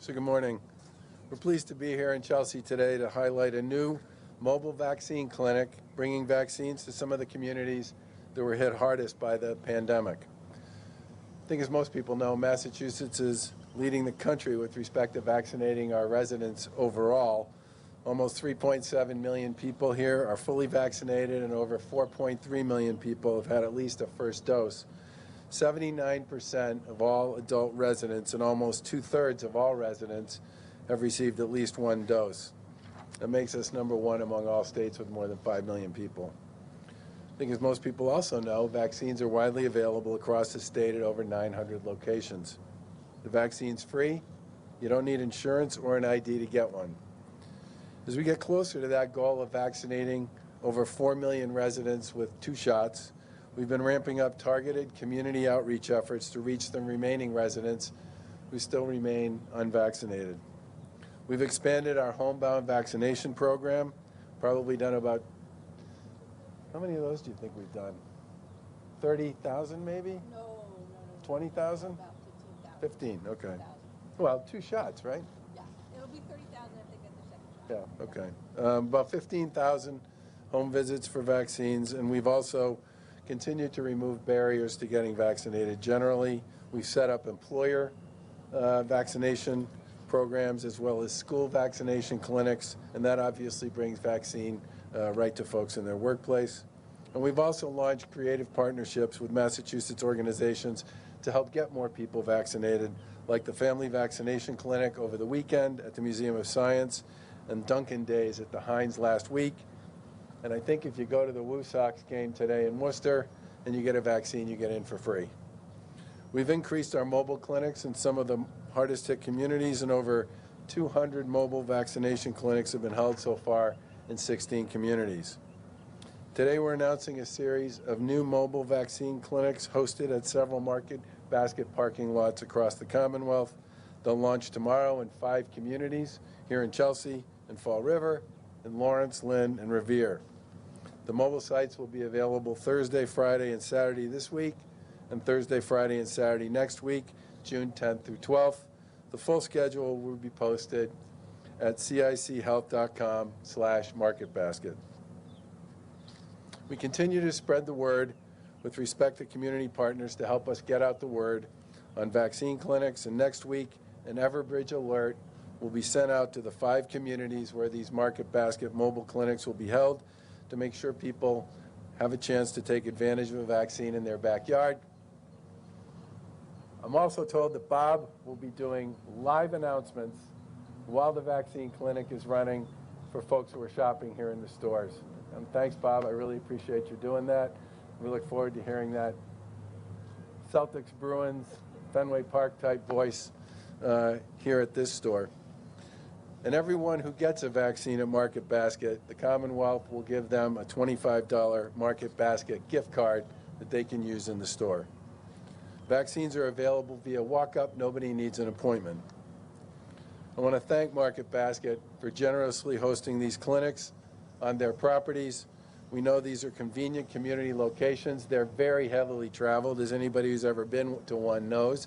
So good morning. We're pleased to be here in Chelsea today to highlight a new mobile vaccine clinic bringing vaccines to some of the communities that were hit hardest by the pandemic. I think as most people know, Massachusetts is leading the country with respect to vaccinating our residents overall. Almost 3.7 million people here are fully vaccinated, and over 4.3 million people have had at least a first dose. 79% of all adult residents and almost 2/3 of all residents have received at least one dose. That makes us number one among all states with more than 5 million people. I think as most people also know, vaccines are widely available across the state at over 900 locations. The vaccine's free. You don't need insurance or an ID to get one. As we get closer to that goal of vaccinating over 4 million residents with 2 shots, we've been ramping up targeted community outreach efforts to reach the remaining residents who still remain unvaccinated. We've expanded our homebound vaccination program, probably done about, how many of those do you think we've done? 30,000 maybe? No. 20,000? About 15,000. 15, okay. Well, 2 shots, right? Yeah, it'll be 30,000 if they get the second shot. Yeah, okay. About 15,000 home visits for vaccines, and we've also continued to remove barriers to getting vaccinated. Generally, we've set up employer vaccination programs as well as school vaccination clinics, and that obviously brings vaccine right to folks in their workplace. And we've also launched creative partnerships with Massachusetts organizations to help get more people vaccinated, like the Family Vaccination Clinic over the weekend at the Museum of Science and Duncan Days at the Heinz last week. And I think if you go to the Woo Sox game today in Worcester and you get a vaccine, you get in for free. We've increased our mobile clinics in some of the hardest hit communities, and over 200 mobile vaccination clinics have been held so far in 16 communities. Today we're announcing a series of new mobile vaccine clinics hosted at several Market Baske parking lots across the Commonwealth. They'll launch tomorrow in 5 communities here in Chelsea, in Fall River, in Lawrence, Lynn, and Revere. The mobile sites will be available Thursday, Friday, and Saturday this week, and Thursday, Friday, and Saturday next week, June 10th through 12th. The full schedule will be posted at cichealth.com/marketbasket. We continue to spread the word with respect to community partners to help us get out the word on vaccine clinics, and next week an Everbridge alert will be sent out to the 5 communities where these Market Basket mobile clinics will be held to make sure people have a chance to take advantage of a vaccine in their backyard. I'm also told that Bob will be doing live announcements while the vaccine clinic is running for folks who are shopping here in the stores. And thanks, Bob. I really appreciate you doing that. We look forward to hearing that Celtics, Bruins, Fenway Park type voice here at this store. And everyone who gets a vaccine at Market Basket, the Commonwealth will give them a $25 Market Basket gift card that they can use in the store. Vaccines are available via walk-up. Nobody needs an appointment. I want to thank Market Basket for generously hosting these clinics on their properties. We know these are convenient community locations. They're very heavily traveled, as anybody who's ever been to one knows.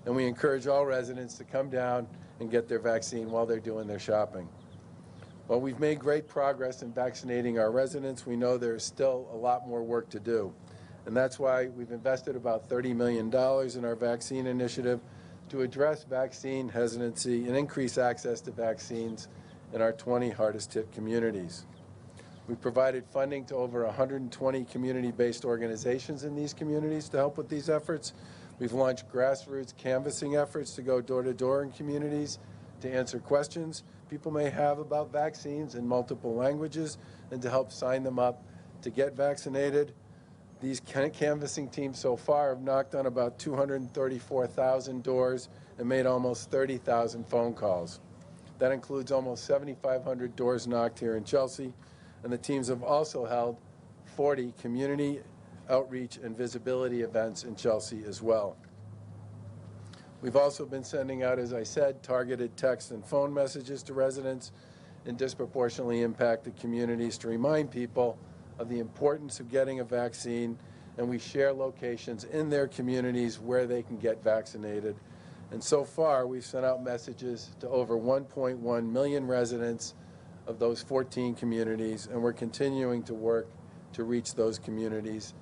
And we encourage all residents to come down and get their vaccine while they're doing their shopping. While we've made great progress in vaccinating our residents, we know there's still a lot more work to do. And that's why we've invested about $30 million in our vaccine initiative to address vaccine hesitancy and increase access to vaccines in our 20 hardest hit communities. We've provided funding to over 120 community-based organizations in these communities to help with these efforts. We've launched grassroots canvassing efforts to go door-to-door in communities to answer questions people may have about vaccines in multiple languages and to help sign them up to get vaccinated. These canvassing teams so far have knocked on about 234,000 doors and made almost 30,000 phone calls. That includes almost 7,500 doors knocked here in Chelsea, and the teams have also held 40 community outreach and visibility events in Chelsea as well. We've also been sending out, as I said, targeted text and phone messages to residents in disproportionately impacted communities to remind people of the importance of getting a vaccine, and we share locations in their communities where they can get vaccinated. And so far, we've sent out messages to over 1.1 million residents of those 14 communities, and we're continuing to work to reach those communities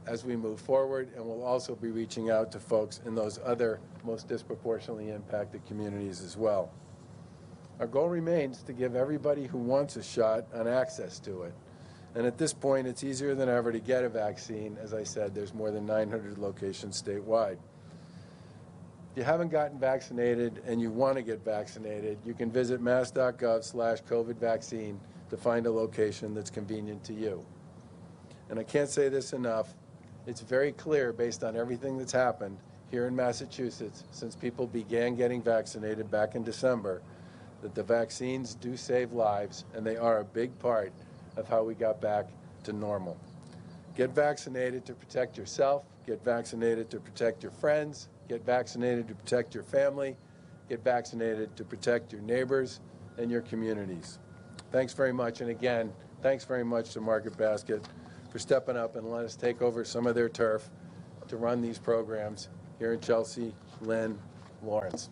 as we move forward, and we'll also be reaching out to folks in those other most disproportionately impacted communities as well. Our goal remains to give everybody who wants a shot an access to it. And at this point, it's easier than ever to get a vaccine. As I said, there's more than 900 locations statewide. If you haven't gotten vaccinated and you want to get vaccinated, you can visit mass.gov/COVID vaccine to find a location that's convenient to you. And I can't say this enough, it's very clear based on everything that's happened here in Massachusetts since people began getting vaccinated back in December, that the vaccines do save lives, and they are a big part of how we got back to normal. Get vaccinated to protect yourself, get vaccinated to protect your friends, get vaccinated to protect your family, get vaccinated to protect your neighbors and your communities. Thanks very much, and again, thanks very much to Market Basket for stepping up and letting us take over some of their turf to run these programs here in Chelsea, Lynn, Lawrence.